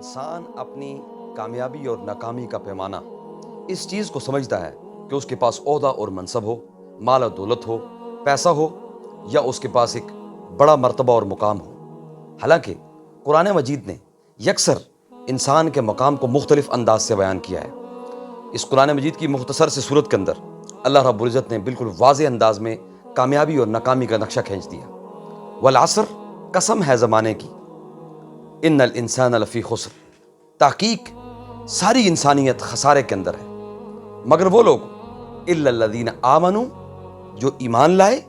انسان اپنی کامیابی اور ناکامی کا پیمانہ اس چیز کو سمجھتا ہے کہ اس کے پاس عہدہ اور منصب ہو، مال و دولت ہو، پیسہ ہو، یا اس کے پاس ایک بڑا مرتبہ اور مقام ہو۔ حالانکہ قرآن مجید نے یکسر انسان کے مقام کو مختلف انداز سے بیان کیا ہے۔ اس قرآن مجید کی مختصر سی صورت کے اندر اللہ رب العزت نے بالکل واضح انداز میں کامیابی اور ناکامی کا نقشہ کھینچ دیا۔ والعصر، قسم ہے زمانے کی، ان الانسان لفی خسر، تحقیق ساری انسانیت خسارے کے اندر ہے، مگر وہ لوگ الا الذین آمنوا، جو ایمان لائے،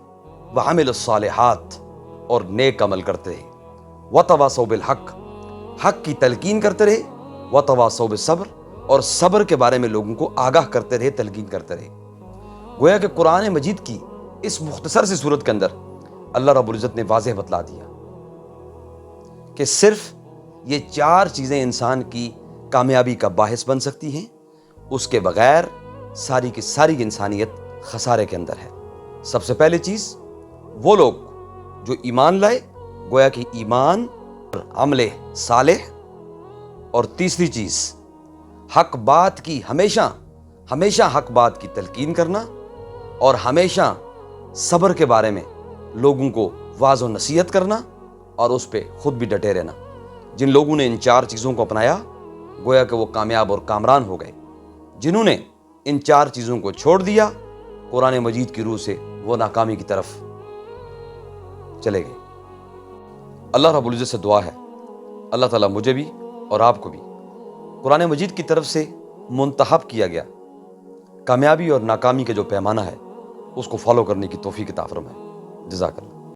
وعملوا الصالحات، اور نیک عمل کرتے رہے، وتواصوا بالحق، حق کی تلقین کرتے رہے، وتواصوا بالصبر، اور صبر کے بارے میں لوگوں کو آگاہ کرتے رہے، تلقین کرتے رہے۔ گویا کہ قرآن مجید کی اس مختصر سی صورت کے اندر اللہ رب العزت نے واضح بتلا دیا کہ صرف یہ 4 چیزیں انسان کی کامیابی کا باعث بن سکتی ہیں، اس کے بغیر ساری کی ساری انسانیت خسارے کے اندر ہے۔ سب سے پہلی چیز، وہ لوگ جو ایمان لائے، گویا کہ ایمان اور عمل صالح، اور تیسری چیز حق بات کی ہمیشہ حق بات کی تلقین کرنا، اور ہمیشہ صبر کے بارے میں لوگوں کو واعظ و نصیحت کرنا، اور اس پہ خود بھی ڈٹے رہنا۔ جن لوگوں نے ان 4 چیزوں کو اپنایا، گویا کہ وہ کامیاب اور کامران ہو گئے۔ جنہوں نے ان 4 چیزوں کو چھوڑ دیا، قرآن مجید کی روح سے وہ ناکامی کی طرف چلے گئے۔ اللہ رب العزت سے دعا ہے، اللہ تعالیٰ مجھے بھی اور آپ کو بھی قرآن مجید کی طرف سے منتخب کیا گیا کامیابی اور ناکامی کا جو پیمانہ ہے، اس کو فالو کرنے کی توفیق عطا فرمائے۔ جزاک اللہ۔